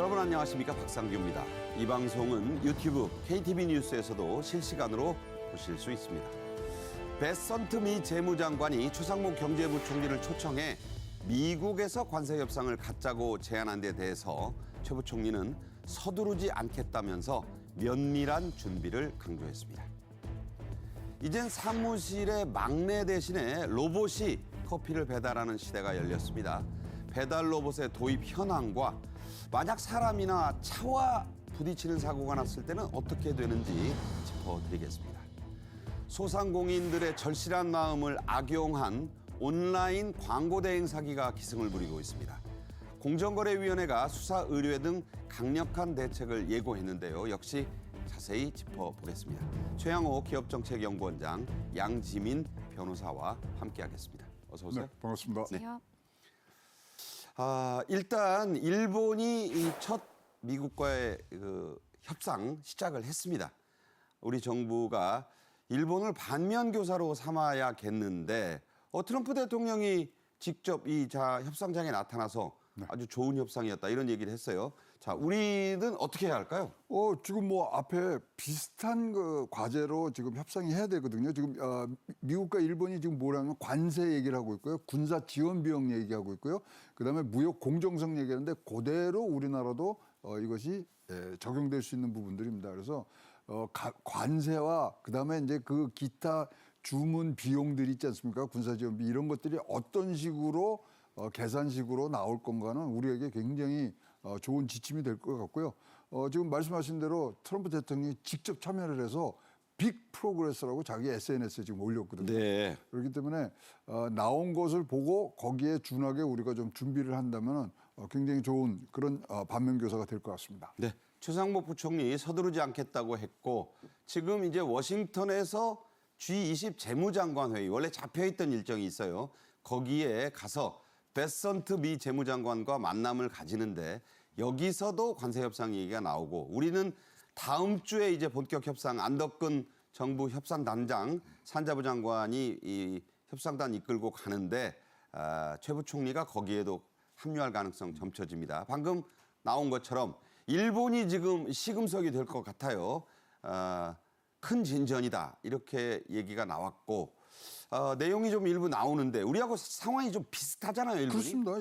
여러분 안녕하십니까, 박상규입니다. 이 방송은 유튜브 KTV 뉴스에서도 실시간으로 보실 수 있습니다. 베선트 미 재무장관이 최상목 경제부총리를 초청해 미국에서 관세 협상을 갖자고 제안한 데 대해서 최 부총리는 서두르지 않겠다면서 면밀한 준비를 강조했습니다. 이젠 사무실의 막내 대신에 로봇이 커피를 배달하는 시대가 열렸습니다. 배달 로봇의 도입 현황과 만약 사람이나 차와 부딪히는 사고가 났을 때는 어떻게 되는지 짚어드리겠습니다. 소상공인들의 절실한 마음을 악용한 온라인 광고 대행 사기가 기승을 부리고 있습니다. 공정거래위원회가 수사 의뢰 등 강력한 대책을 예고했는데요. 역시 자세히 짚어보겠습니다. 최양호 기업정책연구원장, 양지민 변호사와 함께하겠습니다. 어서 오세요. 네, 반갑습니다. 네. 일단 일본이 이 첫 미국과의 협상 시작을 했습니다. 우리 정부가 일본을 반면 교사로 삼아야겠는데 트럼프 대통령이 직접 이 협상장에 나타나서 아주 좋은 협상이었다 이런 얘기를 했어요. 자, 우리는 어떻게 해야 할까요? 지금 뭐 앞에 비슷한 그 과제로 지금 협상이 해야 되거든요. 지금 미국과 일본이 지금 뭐라면 관세 얘기를 하고 있고요. 군사 지원 비용 얘기하고 있고요. 그다음에 무역 공정성 얘기하는데 그대로 우리나라도 이것이 적용될 수 있는 부분들입니다. 그래서 관세와 그다음에 이제 그 기타 주문 비용들이 있지 않습니까? 군사 지원비 이런 것들이 어떤 식으로 계산식으로 나올 건가는 우리에게 굉장히 좋은 지침이 될 것 같고요. 지금 말씀하신 대로 트럼프 대통령이 직접 참여를 해서 빅 프로그레스라고 자기 SNS에 지금 올렸거든요. 네. 그렇기 때문에 나온 것을 보고 거기에 준하게 우리가 좀 준비를 한다면 굉장히 좋은 그런 반면교사가 될 것 같습니다. 네. 최상목 부총리 서두르지 않겠다고 했고 지금 이제 워싱턴에서 G20 재무장관 회의 원래 잡혀있던 일정이 있어요. 거기에 가서 베선트 미 재무장관과 만남을 가지는데 여기서도 관세 협상 얘기가 나오고 우리는 다음 주에 이제 본격 협상 안덕근 정부 협상단장 산자부 장관이 이 협상단 이끌고 가는데 최 부총리가 거기에도 합류할 가능성 점쳐집니다. 방금 나온 것처럼 일본이 지금 시금석이 될 것 같아요. 큰 진전이다 이렇게 얘기가 나왔고 내용이 좀 일부 나오는데 우리하고 상황이 좀 비슷하잖아요, 일본이. 그렇습니다.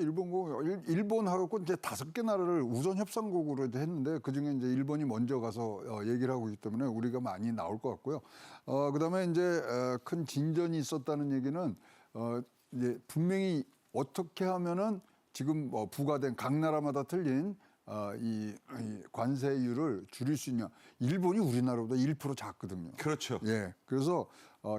일본하고 이제 5개 나라를 우선 협상국으로 했는데 그중에 이제 일본이 먼저 가서 얘기를 하고 있기 때문에 우리가 많이 나올 것 같고요. 그다음에 이제 큰 진전이 있었다는 얘기는 이제 분명히 어떻게 하면은 지금 부과된 각 나라마다 틀린 이 관세율을 줄일 수 있냐. 일본이 우리나라보다 1% 작거든요. 그렇죠. 예. 그래서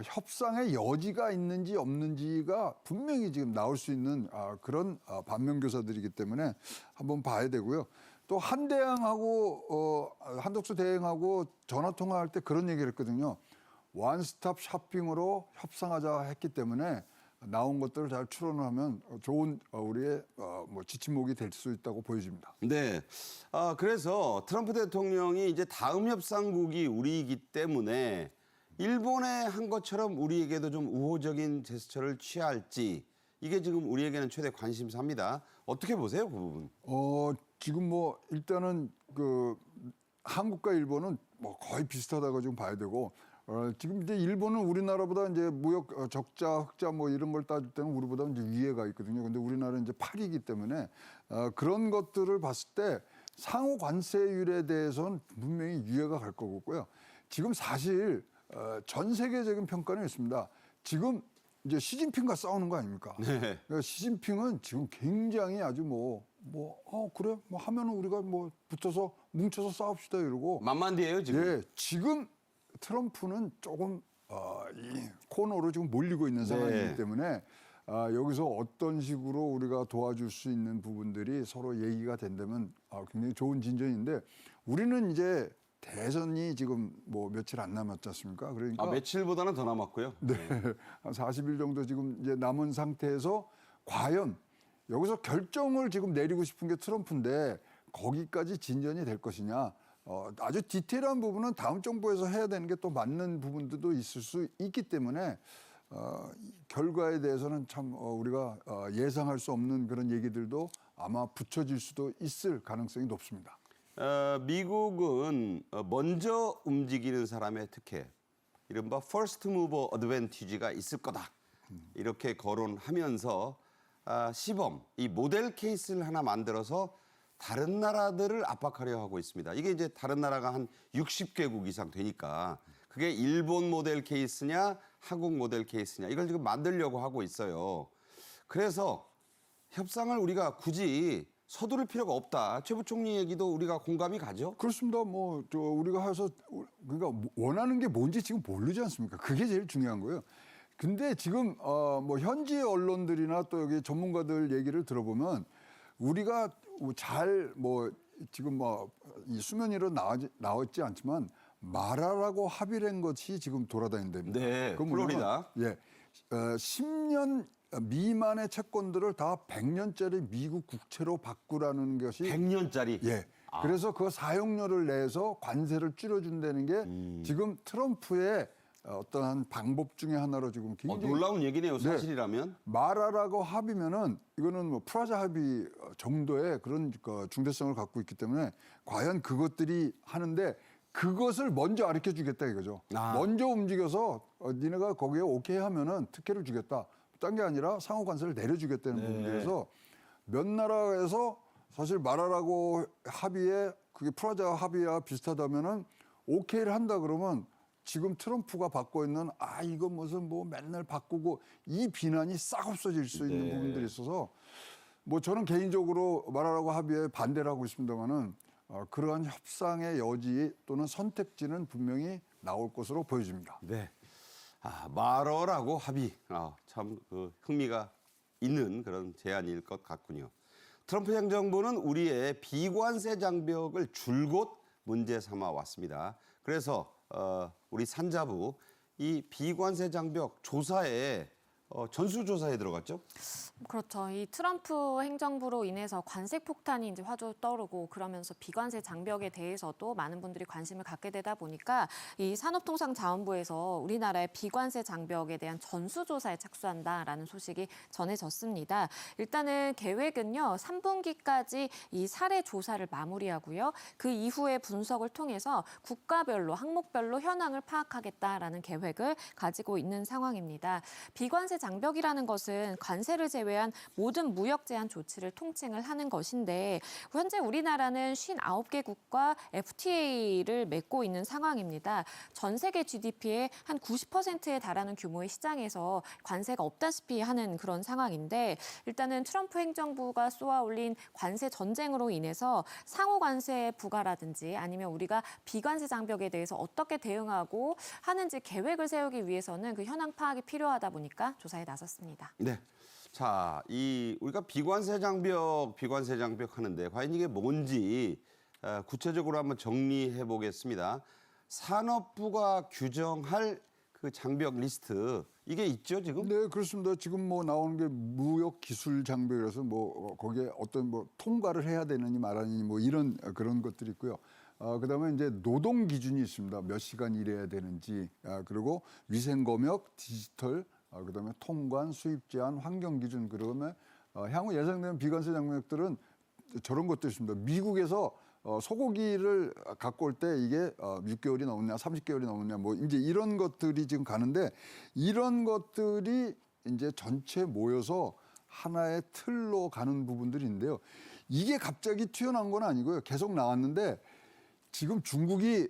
협상의 여지가 있는지 없는지가 분명히 지금 나올 수 있는 그런 반면교사들이기 때문에 한번 봐야 되고요. 또 한덕수 대행하고 전화 통화할 때 그런 얘기를 했거든요. 원스톱 쇼핑으로 협상하자 했기 때문에 나온 것들을 잘 추론하면 좋은 우리의 지침목이 될 수 있다고 보여집니다. 네. 그래서 트럼프 대통령이 이제 다음 협상국이 우리이기 때문에 일본에 한 것처럼 우리에게도 좀 우호적인 제스처를 취할지 이게 지금 우리에게는 최대 관심사입니다. 어떻게 보세요, 그 부분? 지금 일단은 한국과 일본은 거의 비슷하다고 좀 봐야 되고 지금 이제 일본은 우리나라보다 이제 무역 적자, 흑자 이런 걸 따질 때는 우리보다 이제 위에가 있거든요. 근데 우리나라는 이제 8위이기 때문에 그런 것들을 봤을 때 상호 관세율에 대해서는 분명히 유예가 갈 거고요. 지금 사실 전 세계적인 평가는 있습니다. 지금 이제 시진핑과 싸우는 거 아닙니까? 네. 그러니까 시진핑은 지금 굉장히 아주 그래? 하면은 우리가 붙어서 뭉쳐서 싸웁시다 이러고. 만만디예요, 지금. 예, 지금 트럼프는 조금 이 코너로 지금 몰리고 있는 상황이기 때문에 여기서 어떤 식으로 우리가 도와줄 수 있는 부분들이 서로 얘기가 된다면 굉장히 좋은 진전인데 우리는 이제 대선이 지금 며칠 안 남았지 않습니까? 그러니까 며칠보다는 더 남았고요. 네, 한 40일 정도 지금 이제 남은 상태에서 과연 여기서 결정을 지금 내리고 싶은 게 트럼프인데 거기까지 진전이 될 것이냐? 아주 디테일한 부분은 다음 정부에서 해야 되는 게 또 맞는 부분들도 있을 수 있기 때문에 이 결과에 대해서는 참 우리가 예상할 수 없는 그런 얘기들도 아마 붙여질 수도 있을 가능성이 높습니다. 미국은 먼저 움직이는 사람의 특혜, 이른바 First Mover Advantage가 있을 거다. 이렇게 거론하면서 시범, 이 모델 케이스를 하나 만들어서 다른 나라들을 압박하려 하고 있습니다. 이게 이제 다른 나라가 한 60개국 이상 되니까 그게 일본 모델 케이스냐, 한국 모델 케이스냐 이걸 지금 만들려고 하고 있어요. 그래서 협상을 우리가 굳이 서두를 필요가 없다. 최 부총리 얘기도 우리가 공감이 가죠? 그렇습니다. 뭐 우리가 해서 그러니까 원하는 게 뭔지 지금 모르지 않습니까? 그게 제일 중요한 거예요. 근데 지금 뭐 현지 언론들이나 또 여기 전문가들 얘기를 들어보면 우리가 잘 뭐 지금 뭐 이 수면 위로 나왔지 않지만 마라라고 합의를 한 것이 지금 돌아다닌답니다. 네, 그건 플로리다. 뭐냐면, 10년 미만의 채권들을 다 100년짜리 미국 국채로 바꾸라는 것이 100년짜리. 예. 그래서 그 사용료를 내서 관세를 줄여준다는 게 지금 트럼프의 어떠한 방법 중에 하나로 지금 굉장히 놀라운 얘기네요, 사실이라면. 마라라고 합의면은 이거는 뭐 프라자 합의 정도의 그런 그 중대성을 갖고 있기 때문에 과연 그것들이 하는데 그것을 먼저 가르쳐 주겠다 이거죠. 먼저 움직여서 니네가 거기에 오케이 하면은 특혜를 주겠다. 딴 게 아니라 상호 관세를 내려주겠다는 부분에서 몇 나라에서 사실 마라라고 합의에 그게 프라자 합의와 비슷하다면은 오케이를 한다 그러면 지금 트럼프가 받고 있는 이거 무슨 뭐 맨날 바꾸고 이 비난이 싹 없어질 수 있는 부분들이 있어서 뭐 저는 개인적으로 마라라고 합의에 반대를 하고 있습니다만은 그러한 협상의 여지 또는 선택지는 분명히 나올 것으로 보여집니다. 네. 마러라고 합의. 참 흥미가 있는 그런 제안일 것 같군요. 트럼프 행정부는 우리의 비관세 장벽을 줄곧 문제 삼아 왔습니다. 그래서 우리 산자부 이 비관세 장벽 조사에 전수조사에 들어갔죠? 그렇죠. 이 트럼프 행정부로 인해서 관세 폭탄이 이제 화두 떠오르고 그러면서 비관세 장벽에 대해서도 많은 분들이 관심을 갖게 되다 보니까 이 산업통상자원부에서 우리나라의 비관세 장벽에 대한 전수조사에 착수한다라는 소식이 전해졌습니다. 일단은 계획은요, 3분기까지 이 사례 조사를 마무리하고요. 그 이후에 분석을 통해서 국가별로 항목별로 현황을 파악하겠다라는 계획을 가지고 있는 상황입니다. 비관세 장벽이라는 것은 관세를 제외한 모든 무역 제한 조치를 통칭을 하는 것인데 현재 우리나라는 59개국과 FTA를 맺고 있는 상황입니다. 전 세계 GDP의 한 90%에 달하는 규모의 시장에서 관세가 없다시피 하는 그런 상황인데 일단은 트럼프 행정부가 쏘아올린 관세 전쟁으로 인해서 상호 관세 부과라든지 아니면 우리가 비관세 장벽에 대해서 어떻게 대응하고 하는지 계획을 세우기 위해서는 그 현황 파악이 필요하다 보니까 조사에 나섰습니다. 네. 자, 우리가 비관세 장벽 하는데 과연 이게 뭔지 구체적으로 한번 정리해 보겠습니다. 산업부가 규정할 그 장벽 리스트 이게 있죠, 지금? 네, 그렇습니다. 지금 뭐 나오는 게 무역 기술 장벽이라서 뭐 거기에 어떤 뭐 통과를 해야 되느니 말하니 뭐 이런 그런 것들이 있고요. 그다음에 이제 노동 기준이 있습니다. 몇 시간 일해야 되는지, 그리고 위생 검역, 디지털, 그다음에 통관, 수입 제한, 환경 기준, 그러면 향후 예상되는 비관세 장벽들은 저런 것도 있습니다. 미국에서 소고기를 갖고 올 때 이게 6개월이 넘느냐, 30개월이 넘느냐, 뭐 이제 이런 것들이 지금 가는데 이런 것들이 이제 전체 모여서 하나의 틀로 가는 부분들인데요. 이게 갑자기 튀어나온 건 아니고요. 계속 나왔는데 지금 중국이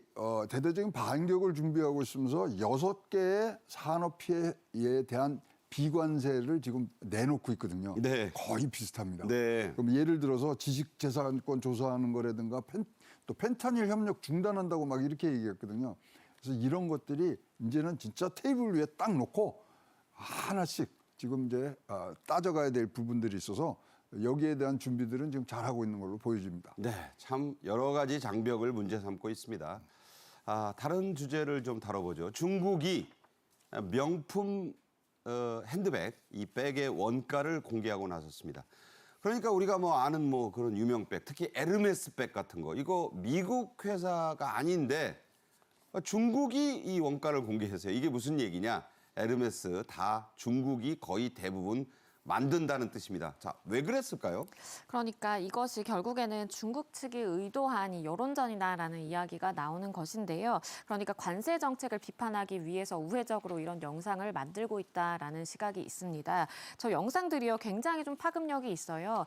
대대적인 반격을 준비하고 있으면서 6개의 산업 피해에 대한 비관세를 지금 내놓고 있거든요. 네. 거의 비슷합니다. 네. 그럼 예를 들어서 지식재산권 조사하는 거라든가 또 펜타닐 협력 중단한다고 막 이렇게 얘기했거든요. 그래서 이런 것들이 이제는 진짜 테이블 위에 딱 놓고 하나씩 지금 이제 따져가야 될 부분들이 있어서 여기에 대한 준비들은 지금 잘하고 있는 걸로 보여집니다. 네, 참 여러 가지 장벽을 문제 삼고 있습니다. 다른 주제를 좀 다뤄보죠. 중국이 명품 핸드백, 이 백의 원가를 공개하고 나섰습니다. 그러니까 우리가 뭐 아는 뭐 그런 유명 백, 특히 에르메스 백 같은 거, 이거 미국 회사가 아닌데 중국이 이 원가를 공개했어요. 이게 무슨 얘기냐? 에르메스 다 중국이 거의 대부분 만든다는 뜻입니다. 자, 왜 그랬을까요? 그러니까 이것이 결국에는 중국 측이 의도한 이 여론전이다라는 이야기가 나오는 것인데요. 그러니까 관세 정책을 비판하기 위해서 우회적으로 이런 영상을 만들고 있다라는 시각이 있습니다. 저 영상들이요 굉장히 좀 파급력이 있어요.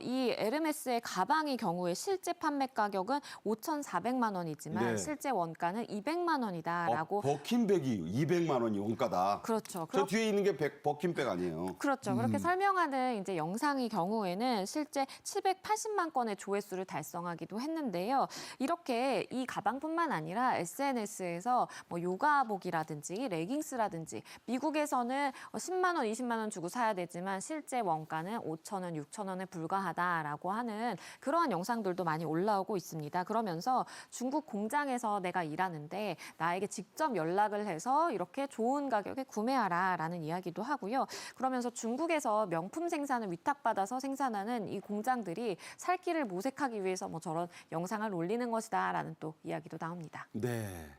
이 에르메스의 가방의 경우에 실제 판매 가격은 5,400만 원이지만 네. 실제 원가는 200만 원이다라고. 버킨백이 200만 원이 원가다. 그렇죠. 저 뒤에 있는 게 버킨백 아니에요. 그렇죠. 그렇게 설명하는 이제 영상의 경우에는 실제 780만 건의 조회수를 달성하기도 했는데요. 이렇게 이 가방뿐만 아니라 SNS에서 뭐 요가복이라든지 레깅스라든지 미국에서는 10만 원, 20만 원 주고 사야 되지만 실제 원가는 5천 원, 6천 원에 불과하다라고 하는 그러한 영상들도 많이 올라오고 있습니다. 그러면서 중국 공장에서 내가 일하는데 나에게 직접 연락을 해서 이렇게 좋은 가격에 구매하라라는 이야기도 하고요. 그러면서 중국에서 명품 생산을 위탁받아서 생산하는 이 공장들이 살 길을 모색하기 위해서 뭐 저런 영상을 올리는 것이다라는 또 이야기도 나옵니다. 네.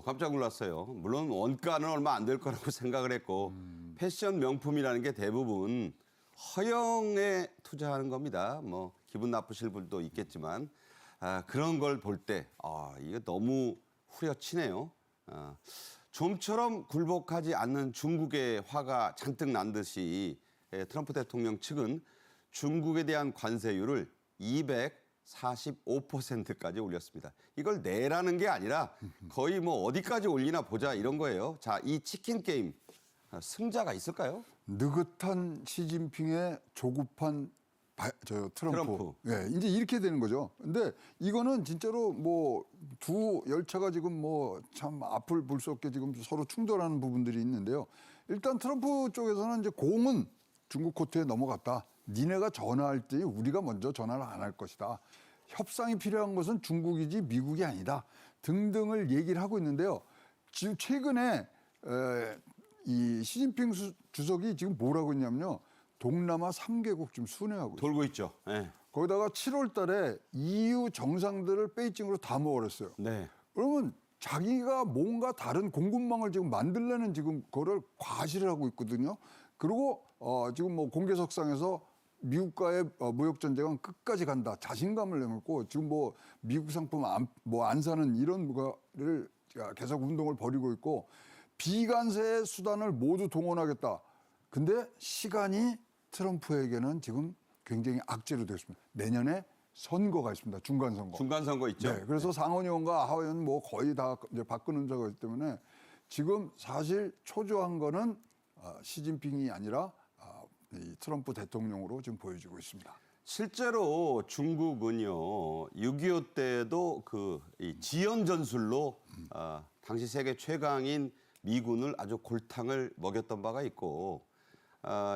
깜짝 놀랐어요. 물론 원가는 얼마 안 될 거라고 생각을 했고 패션 명품이라는 게 대부분 허영에 투자하는 겁니다. 뭐 기분 나쁘실 분도 있겠지만 그런 걸 볼 때 이거 너무 후려치네요. 좀처럼 굴복하지 않는 중국의 화가 잔뜩 난 듯이 트럼프 대통령 측은 중국에 대한 관세율을 245%까지 올렸습니다. 이걸 내라는 게 아니라 거의 뭐 어디까지 올리나 보자 이런 거예요. 자, 이 치킨 게임 승자가 있을까요? 느긋한 시진핑의 조급한 트럼프. 예, 이제 이렇게 되는 거죠. 근데 이거는 진짜로 뭐 두 열차가 지금 뭐 참 앞을 볼 수 없게 지금 서로 충돌하는 부분들이 있는데요. 일단 트럼프 쪽에서는 이제 공은 중국 코트에 넘어갔다. 니네가 전화할 때 우리가 먼저 전화를 안 할 것이다. 협상이 필요한 것은 중국이지 미국이 아니다. 등등을 얘기를 하고 있는데요. 지금 최근에 이 시진핑 주석이 지금 뭐라고 했냐면요. 동남아 3개국 지금 순회하고 있어요. 돌고 있죠. 네. 거기다가 7월 달에 EU 정상들을 베이징으로 다 모아냈어요. 네. 그러면 자기가 뭔가 다른 공급망을 지금 만들려는 지금 그거를 과시를 하고 있거든요. 그리고 지금 뭐 공개석상에서 미국과의 무역 전쟁은 끝까지 간다. 자신감을 내놓고 지금 뭐 미국 상품 안 사는 이런 거를 계속 운동을 벌이고 있고 비관세 수단을 모두 동원하겠다. 근데 시간이 트럼프에게는 지금 굉장히 악재로 되었습니다. 내년에 선거가 있습니다. 중간 선거. 중간 선거 있죠. 네, 그래서 상원의원과 하원의원 뭐 거의 다 이제 바꾸는 자가 있기 때문에 지금 사실 초조한 거는 시진핑이 아니라 이 트럼프 대통령으로 지금 보여지고 있습니다. 실제로 중국은요 6.25 때도 이 지연 전술로 당시 세계 최강인 미군을 아주 골탕을 먹였던 바가 있고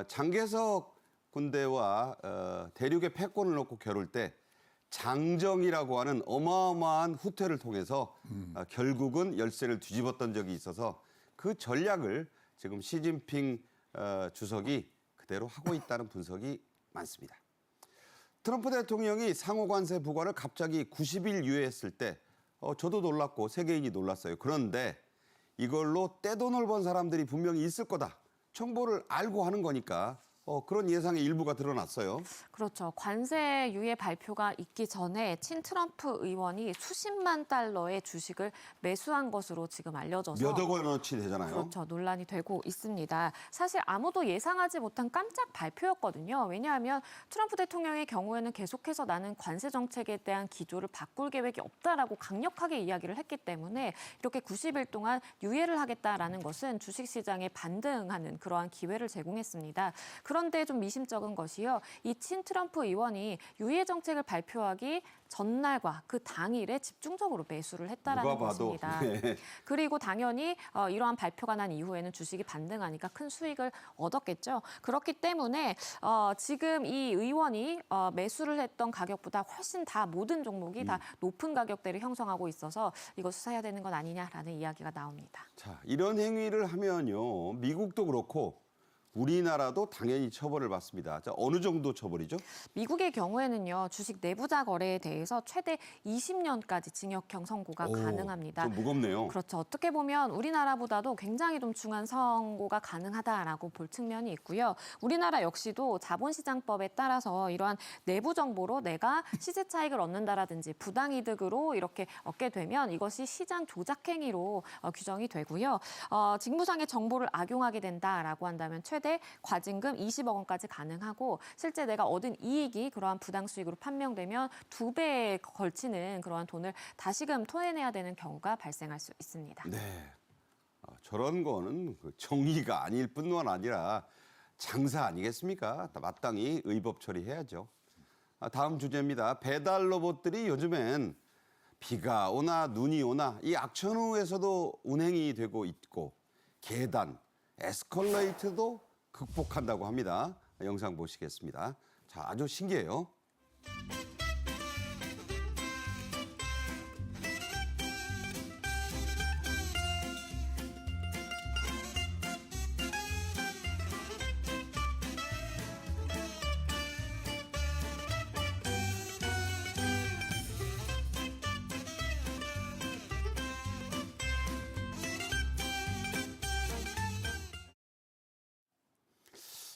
장개석 군대와 대륙의 패권을 놓고 겨룰 때 장정이라고 하는 어마어마한 후퇴를 통해서 결국은 열세를 뒤집었던 적이 있어서 그 전략을 지금 시진핑 주석이 그대로 하고 있다는 분석이 많습니다. 트럼프 대통령이 상호관세 부과를 갑자기 90일 유예했을 때 저도 놀랐고 세계인이 놀랐어요. 그런데 이걸로 떼돈을 번 사람들이 분명히 있을 거다. 정보를 알고 하는 거니까 그런 예상의 일부가 드러났어요. 그렇죠. 관세 유예 발표가 있기 전에 친트럼프 의원이 수십만 달러의 주식을 매수한 것으로 지금 알려져서 몇억 원어치 되잖아요. 그렇죠. 논란이 되고 있습니다. 사실 아무도 예상하지 못한 깜짝 발표였거든요. 왜냐하면 트럼프 대통령의 경우에는 계속해서 나는 관세 정책에 대한 기조를 바꿀 계획이 없다라고 강력하게 이야기를 했기 때문에 이렇게 90일 동안 유예를 하겠다라는 것은 주식시장에 반등하는 그러한 기회를 제공했습니다. 그런데 좀 미심쩍은 것이요. 이 친트럼프 의원이 유예 정책을 발표하기 전날과 그 당일에 집중적으로 매수를 했다라는 것입니다. 네. 그리고 당연히 이러한 발표가 난 이후에는 주식이 반등하니까 큰 수익을 얻었겠죠. 그렇기 때문에 지금 이 의원이 매수를 했던 가격보다 훨씬 다 모든 종목이 다 높은 가격대를 형성하고 있어서 이거 수사해야 되는 건 아니냐라는 이야기가 나옵니다. 자, 이런 행위를 하면요. 미국도 그렇고 우리나라도 당연히 처벌을 받습니다. 자, 어느 정도 처벌이죠? 미국의 경우에는요, 주식 내부자 거래에 대해서 최대 20년까지 징역형 선고가 가능합니다. 좀 무겁네요. 그렇죠. 어떻게 보면 우리나라보다도 굉장히 좀 중한 선고가 가능하다라고 볼 측면이 있고요. 우리나라 역시도 자본시장법에 따라서 이러한 내부 정보로 내가 시세 차익을 얻는다라든지 부당이득으로 이렇게 얻게 되면 이것이 시장 조작 행위로 규정이 되고요. 직무상의 정보를 악용하게 된다라고 한다면 최대 과징금 20억 원까지 가능하고 실제 내가 얻은 이익이 그러한 부당 수익으로 판명되면 2배에 걸치는 그러한 돈을 다시금 토해내야 되는 경우가 발생할 수 있습니다. 네. 저런 거는 그 정의가 아닐 뿐만 아니라 장사 아니겠습니까? 마땅히 의법 처리해야죠. 다음 주제입니다. 배달 로봇들이 요즘엔 비가 오나 눈이 오나 이 악천후에서도 운행이 되고 있고 계단, 에스컬레이터도 극복한다고 합니다. 영상 보시겠습니다. 자, 아주 신기해요.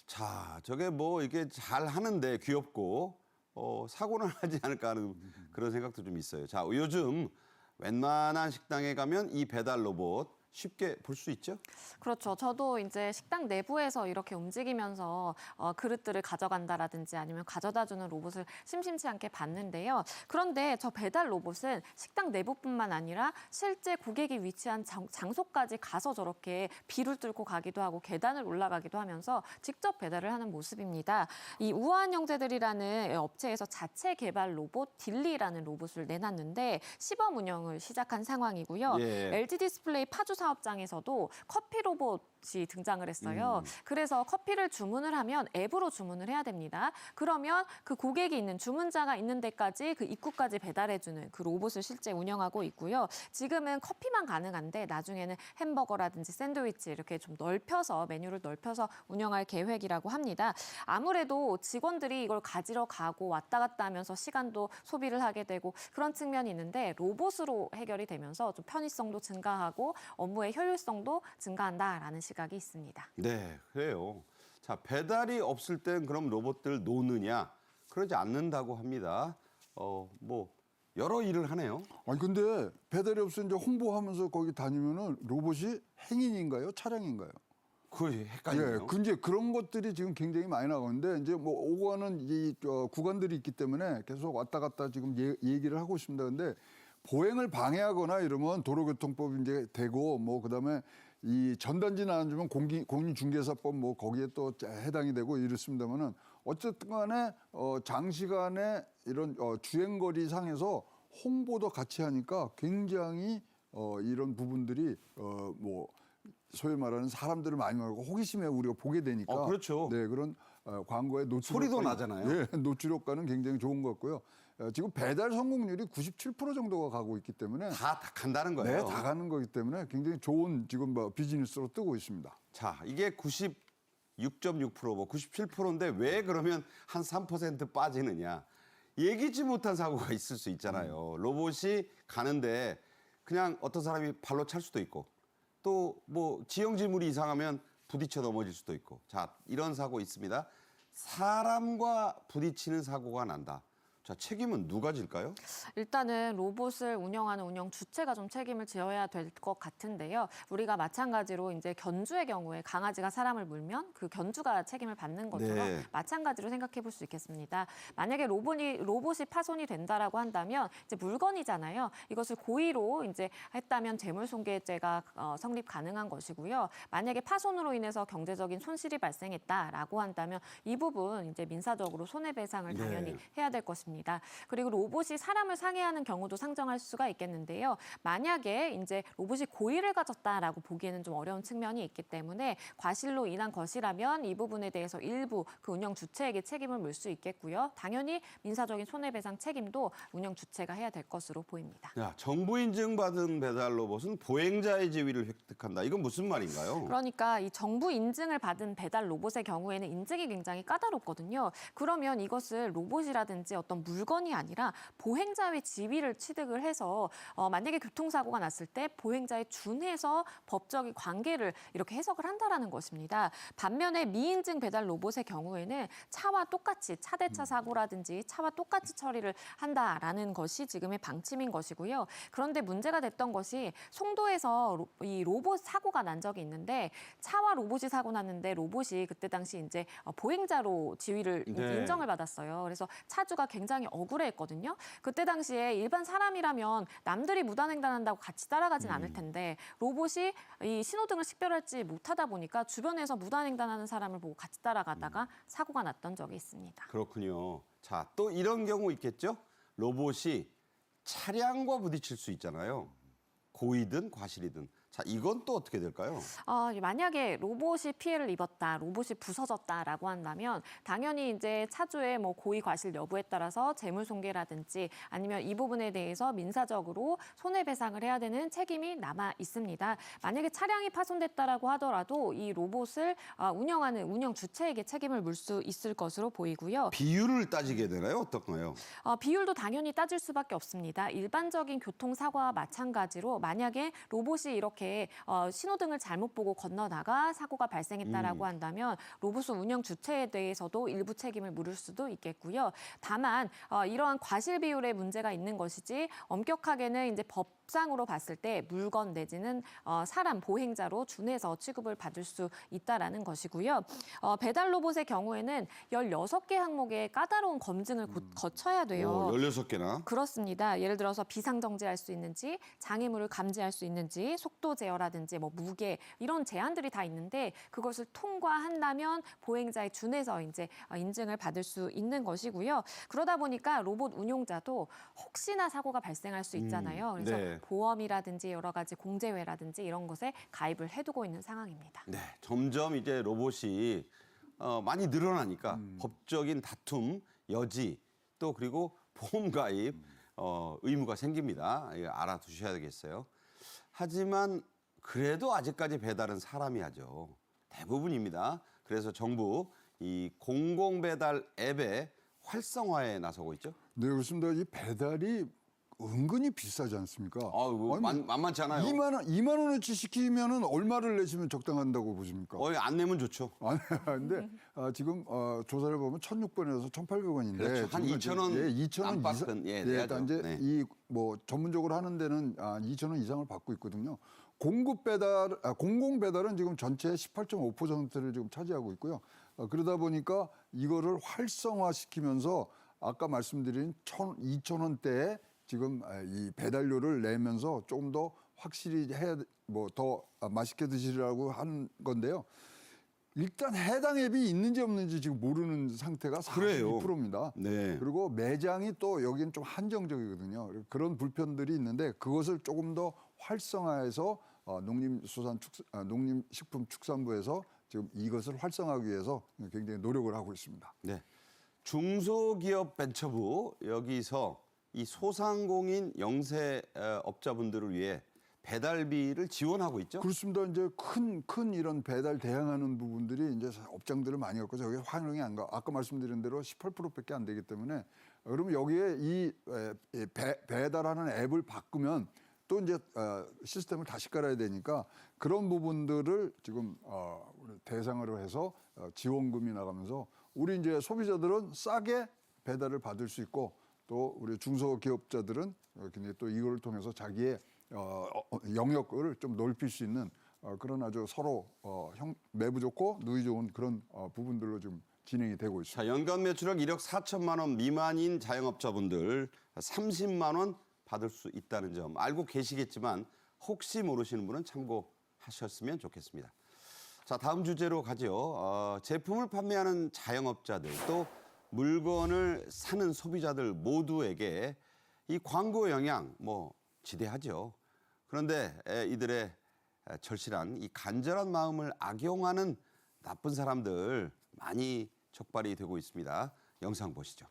자, 저게 뭐 이게 잘 하는데 귀엽고 사고는 하지 않을까 하는 그런 생각도 좀 있어요. 자, 요즘 웬만한 식당에 가면 이 배달 로봇 쉽게 볼 수 있죠? 그렇죠. 저도 이제 식당 내부에서 이렇게 움직이면서 그릇들을 가져간다라든지 아니면 가져다주는 로봇을 심심치 않게 봤는데요. 그런데 저 배달 로봇은 식당 내부뿐만 아니라 실제 고객이 위치한 장소까지 가서 저렇게 비를 뚫고 가기도 하고 계단을 올라가기도 하면서 직접 배달을 하는 모습입니다. 이 우아한 형제들이라는 업체에서 자체 개발 로봇 딜리라는 로봇을 내놨는데 시범 운영을 시작한 상황이고요. 예. LG 디스플레이 파주 사업장에서도 커피 로봇이 등장을 했어요. 그래서 커피를 주문을 하면 앱으로 주문을 해야 됩니다. 그러면 그 고객이 있는 주문자가 있는 데까지 그 입구까지 배달해주는 그 로봇을 실제 운영하고 있고요. 지금은 커피만 가능한데 나중에는 햄버거라든지 샌드위치 이렇게 좀 넓혀서 메뉴를 넓혀서 운영할 계획이라고 합니다. 아무래도 직원들이 이걸 가지러 가고 왔다 갔다 하면서 시간도 소비를 하게 되고 그런 측면이 있는데 로봇으로 해결이 되면서 좀 편의성도 증가하고 업무의 효율성도 증가한다라는 시각이 있습니다. 네, 그래요. 자, 배달이 없을 땐 그럼 로봇들 노느냐? 그러지 않는다고 합니다. 뭐 여러 일을 하네요. 아니 근데 배달이 없어 이제 홍보하면서 거기 다니면은 로봇이 행인인가요? 차량인가요? 그거 헷갈리네요. 예, 근데 그런 것들이 지금 굉장히 많이 나오는데 이제 뭐 오고 가는 이 구간들이 있기 때문에 계속 왔다 갔다 지금 얘기를 하고 있습니다. 근데 보행을 방해하거나 이러면 도로교통법이 이제 되고 뭐 그다음에 이 전단지 나눠주면 공인중개사법 뭐 거기에 또 해당이 되고 이렇습니다만은 어쨌든 간에 장시간에 이런 주행거리 상에서 홍보도 같이 하니까 굉장히 이런 부분들이 뭐 소위 말하는 사람들을 많이 말고 호기심에 우리가 보게 되니까 그렇죠. 네, 그런 광고의 노출 소리도 나잖아요. 예, 노출 효과는 굉장히 좋은 것 같고요. 지금 배달 성공률이 97% 정도가 가고 있기 때문에 다 간다는 거예요. 네, 다 가는 거기 때문에 굉장히 좋은 지금 비즈니스로 뜨고 있습니다. 자, 이게 96.6%, 뭐 97%인데 왜 그러면 한 3% 빠지느냐? 예기치 못한 사고가 있을 수 있잖아요. 로봇이 가는데 그냥 어떤 사람이 발로 찰 수도 있고 또 뭐 지형지물이 이상하면 부딪혀 넘어질 수도 있고 자, 이런 사고 있습니다. 사람과 부딪히는 사고가 난다. 자, 책임은 누가 질까요? 일단은 로봇을 운영하는 운영 주체가 좀 책임을 져야 될 것 같은데요. 우리가 마찬가지로 이제 견주의 경우에 강아지가 사람을 물면 그 견주가 책임을 받는 것처럼 네. 마찬가지로 생각해 볼 수 있겠습니다. 만약에 로봇이 파손이 된다라고 한다면 이제 물건이잖아요. 이것을 고의로 이제 했다면 재물손괴죄가 성립 가능한 것이고요. 만약에 파손으로 인해서 경제적인 손실이 발생했다라고 한다면 이 부분 이제 민사적으로 손해배상을 당연히 네. 해야 될 것입니다. 있습니다. 그리고 로봇이 사람을 상해하는 경우도 상정할 수가 있겠는데요. 만약에 이제 로봇이 고의를 가졌다라고 보기에는 좀 어려운 측면이 있기 때문에 과실로 인한 것이라면 이 부분에 대해서 일부 그 운영 주체에게 책임을 물 수 있겠고요. 당연히 민사적인 손해배상 책임도 운영 주체가 해야 될 것으로 보입니다. 야, 정부 인증받은 배달 로봇은 보행자의 지위를 획득한다. 이건 무슨 말인가요? 그러니까 이 정부 인증을 받은 배달 로봇의 경우에는 인증이 굉장히 까다롭거든요. 그러면 이것을 로봇이라든지 어떤 물건이 아니라 보행자의 지위를 취득을 해서 만약에 교통사고가 났을 때 보행자에 준해서 법적인 관계를 이렇게 해석을 한다라는 것입니다. 반면에 미인증 배달 로봇의 경우에는 차와 똑같이 차대차 사고라든지 차와 똑같이 처리를 한다라는 것이 지금의 방침인 것이고요. 그런데 문제가 됐던 것이 송도에서 이 로봇 사고가 난 적이 있는데 차와 로봇이 사고 났는데 로봇이 그때 당시 이제 보행자로 지위를 네. 인정을 받았어요. 그래서 차주가 굉장히 억울해했거든요. 그때 당시에 일반 사람이라면 남들이 무단횡단한다고 같이 따라가진 않을 텐데 로봇이 이 신호등을 식별하지 못하다 보니까 주변에서 무단횡단하는 사람을 보고 같이 따라가다가 사고가 났던 적이 있습니다. 그렇군요. 자, 또 이런 경우 있겠죠? 로봇이 차량과 부딪힐 수 있잖아요. 고의든 과실이든. 자, 이건 또 어떻게 될까요? 만약에 로봇이 피해를 입었다, 로봇이 부서졌다라고 한다면 당연히 이제 차주의 뭐 고의 과실 여부에 따라서 재물손괴라든지 아니면 이 부분에 대해서 민사적으로 손해배상을 해야 되는 책임이 남아 있습니다. 만약에 차량이 파손됐다라고 하더라도 이 로봇을 운영하는 운영 주체에게 책임을 물 수 있을 것으로 보이고요. 비율을 따지게 되나요? 어떤가요? 비율도 당연히 따질 수밖에 없습니다. 일반적인 교통사고와 마찬가지로 만약에 로봇이 이렇게 신호등을 잘못 보고 건너다가 사고가 발생했다라고 한다면 로봇 운영 주체에 대해서도 일부 책임을 물을 수도 있겠고요. 다만 이러한 과실 비율에 문제가 있는 것이지 엄격하게는 이제 법상으로 봤을 때 물건 내지는 사람 보행자로 준해서 취급을 받을 수 있다라는 것이고요. 배달 로봇의 경우에는 16개 항목의 까다로운 검증을 거쳐야 돼요. 16개나? 그렇습니다. 예를 들어서 비상정지할 수 있는지, 장애물을 감지할 수 있는지, 속도 제어라든지 뭐 무게 이런 제한들이 다 있는데 그것을 통과한다면 보행자에 준해서 이제 인증을 받을 수 있는 것이고요. 그러다 보니까 로봇 운용자도 혹시나 사고가 발생할 수 있잖아요. 그래서 네. 보험이라든지 여러 가지 공제회라든지 이런 것에 가입을 해두고 있는 상황입니다. 네, 점점 이제 로봇이 많이 늘어나니까 법적인 다툼, 여지, 또 그리고 보험 가입 의무가 생깁니다. 이거 알아두셔야 되겠어요. 하지만 그래도 아직까지 배달은 사람이 하죠. 대부분입니다. 그래서 정부 이 공공배달 앱의 활성화에 나서고 있죠. 네, 그렇습니다. 이 배달이 은근히 비싸지 않습니까? 만만치 않아요. 2만 원어치 시키면은 얼마를 내시면 적당한다고 보십니까? 안 내면 좋죠. 아니, 근데 지금 조사를 보면 1,600원에서 1,800원인데 그렇죠. 한 2,000원 2,000원 안팎은, 이상, 내야죠. 그러니까 이제 네. 이 뭐 전문적으로 하는 데는 2,000원 이상을 받고 있거든요. 공공 배달은 지금 전체의 18.5%를 지금 차지하고 있고요. 그러다 보니까 이거를 활성화시키면서 아까 말씀드린 2,000원대에 지금 이 배달료를 내면서 조금 더 확실히 더 맛있게 드시라고 하는 건데요. 일단 해당 앱이 있는지 없는지 지금 모르는 상태가 그래요. 42%입니다. 네. 그리고 매장이 또 여기는 좀 한정적이거든요. 그런 불편들이 있는데 그것을 조금 더 활성화해서 농림식품축산부에서 지금 이것을 활성화하기 위해서 굉장히 노력을 하고 있습니다. 네. 중소기업벤처부 여기서 이 소상공인 영세업자분들을 위해 배달비를 지원하고 있죠? 그렇습니다. 이제 큰 이런 배달 대항하는 부분들이 이제 업장들을 많이 갖고 저게 환영이 안 가. 아까 말씀드린 대로 18%밖에 안 되기 때문에 그러면 여기에 이 배달하는 앱을 바꾸면 또 이제 시스템을 다시 깔아야 되니까 그런 부분들을 지금 우리 대상으로 해서 지원금이 나가면서 우리 이제 소비자들은 싸게 배달을 받을 수 있고 또 우리 중소기업자들은 근데 또 이걸 통해서 자기의 영역을 좀 넓힐 수 있는 그런 아주 서로 매부 좋고 누이 좋은 그런 부분들로 좀 진행이 되고 있습니다. 자, 연간 매출액 1억 4천만 원 미만인 자영업자분들 30만 원 받을 수 있다는 점 알고 계시겠지만 혹시 모르시는 분은 참고하셨으면 좋겠습니다. 자, 다음 주제로 가죠. 제품을 판매하는 자영업자들 또 물건을 사는 소비자들 모두에게 이 광고 영향 지대하죠. 그런데 이들의 절실한 이 간절한 마음을 악용하는 나쁜 사람들 많이 적발이 되고 있습니다. 영상 보시죠.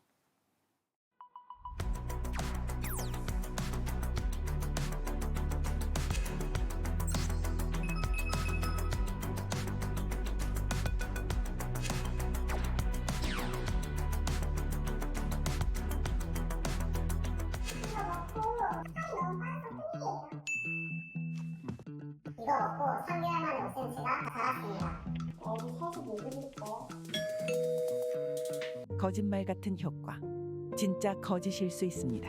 이거 먹고 3개월 만에 5cm가 자랐습니다. 어디 사서 먹으니까. 거짓말 같은 효과. 진짜 거짓일 수 있습니다.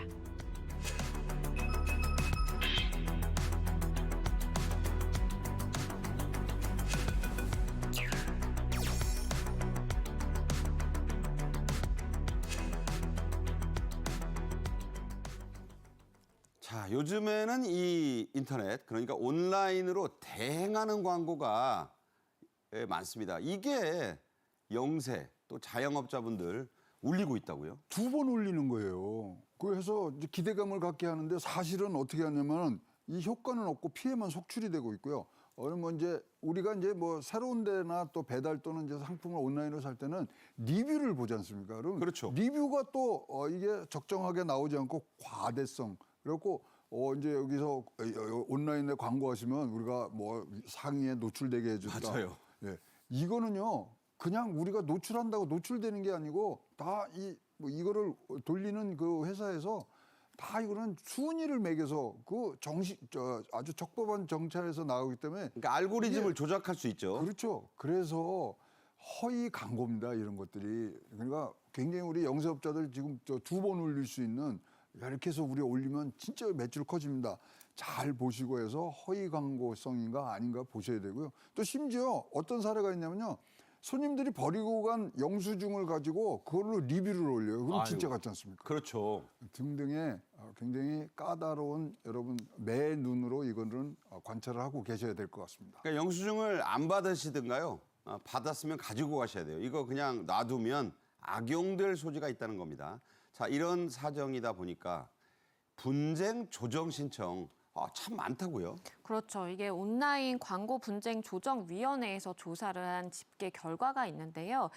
자, 요즘에는 이 인터넷, 그러니까 온라인으로 대행하는 광고가 많습니다. 이게 영세 또 자영업자분들 울리고 있다고요? 2번 올리는 거예요. 그래서 이제 기대감을 갖게 하는데 사실은 어떻게 하냐면 이 효과는 없고 피해만 속출이 되고 있고요. 그러면 이제 우리가 이제 뭐 새로운 데나 또 배달 또는 이제 상품을 온라인으로 살 때는 리뷰를 보지 않습니까? 그럼 그렇죠. 리뷰가 또 이게 적정하게 나오지 않고 과대성. 그래갖고 이제 여기서 온라인에 광고하시면 우리가 뭐 상위에 노출되게 해준다. 맞아요. 예, 이거는요. 그냥 우리가 노출한다고 노출되는 게 아니고 다 뭐 이거를 돌리는 그 회사에서 다 이거는 순위를 매겨서 그 아주 적법한 정찰에서 나오기 때문에 그러니까 알고리즘을 조작할 수 있죠. 그렇죠. 그래서 허위 광고입니다. 이런 것들이. 그러니까 굉장히 우리 영세업자들 지금 2번 올릴 수 있는 이렇게 해서 우리 올리면 진짜 매출 커집니다. 잘 보시고 해서 허위 광고성인가 아닌가 보셔야 되고요. 또 심지어 어떤 사례가 있냐면요. 손님들이 버리고 간 영수증을 가지고 그걸로 리뷰를 올려요. 그럼 진짜 같지 않습니까? 그렇죠. 등등의 굉장히 까다로운 여러분 매 눈으로 이거는 관찰을 하고 계셔야 될 것 같습니다. 그러니까 영수증을 안 받으시든가요. 받았으면 가지고 가셔야 돼요. 이거 그냥 놔두면 악용될 소지가 있다는 겁니다. 자, 이런 사정이다 보니까 분쟁 조정 신청 참 많다고요. 그렇죠. 이게 온라인 광고 분쟁 조정위원회에서 조사를 한 집계 결과가 있는데요.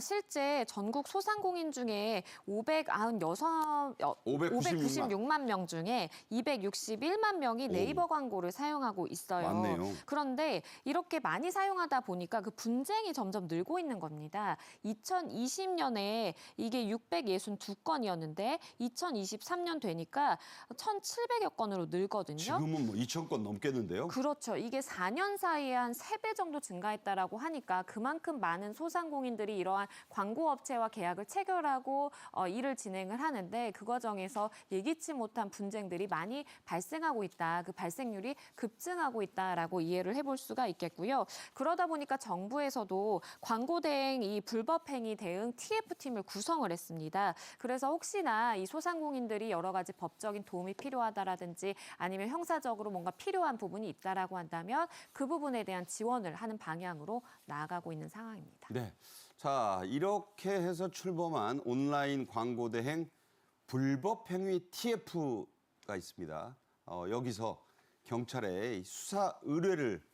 실제 전국 소상공인 중에 596만 명 중에 261만 명이 네이버 광고를 사용하고 있어요. 맞네요. 그런데 이렇게 많이 사용하다 보니까 그 분쟁이 점점 늘고 있는 겁니다. 2020년에 이게 662건이었는데 2023년 되니까 1,700여 건으로 늘거든요. 지금은 뭐 2,000건 넘겠는데요. 그렇죠. 이게 4년 사이에 한 3배 정도 증가했다라고 하니까 그만큼 많은 소상공인들이 이러한 광고업체와 계약을 체결하고 일을 진행을 하는데 그 과정에서 예기치 못한 분쟁들이 많이 발생하고 있다. 그 발생률이 급증하고 있다라고 이해를 해볼 수가 있겠고요. 그러다 보니까 정부에서도 광고 대행 이 불법 행위 대응 TF팀을 구성을 했습니다. 그래서 혹시나 이 소상공인들이 여러 가지 법적인 도움이 필요하다라든지 아니면 형사적으로 뭔가 필요한 부분이 있다라고 한다면 그 부분에 대한 지원을 하는 방향으로 나아가고 있는 상황입니다. 네. 자, 이렇게 해서 출범한 온라인 광고 대행 불법 행위 TF가 있습니다. 여기서 경찰에 수사 의뢰를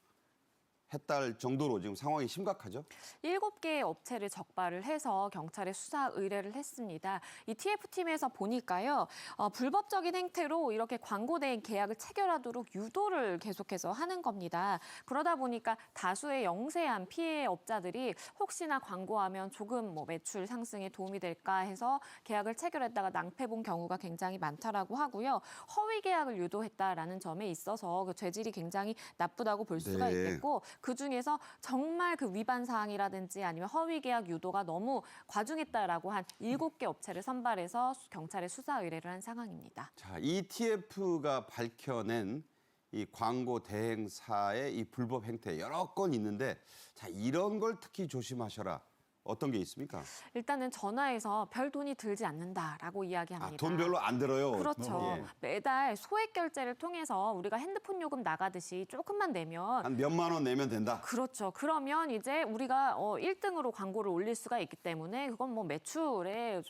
했다할 정도로 지금 상황이 심각하죠? 7개의 업체를 적발을 해서 경찰에 수사 의뢰를 했습니다. 이 TF팀에서 보니까요. 불법적인 행태로 이렇게 광고 대행 계약을 체결하도록 유도를 계속해서 하는 겁니다. 그러다 보니까 다수의 영세한 피해 업자들이 혹시나 광고하면 조금 뭐 매출 상승에 도움이 될까 해서 계약을 체결했다가 낭패 본 경우가 굉장히 많다라고 하고요. 허위 계약을 유도했다라는 점에 있어서 그 죄질이 굉장히 나쁘다고 볼 수가 네. 있겠고 그중에서 정말 그 위반 사항이라든지 아니면 허위 계약 유도가 너무 과중했다라고 한 7개 업체를 선발해서 경찰에 수사 의뢰를 한 상황입니다. 자, ETF가 밝혀낸 이 광고 대행사의 이 불법 행태 여러 건 있는데 자, 이런 걸 특히 조심하셔라. 어떤 게 있습니까? 일단은 전화해서 별 돈이 들지 않는다라고 이야기합니다. 돈 별로 안 들어요. 그렇죠. 예. 매달 소액 결제를 통해서 우리가 핸드폰 요금 나가듯이 조금만 내면 한 몇만 원 내면 된다. 그렇죠. 그러면 이제 우리가 1등으로 광고를 올릴 수가 있기 때문에 그건 뭐 매출에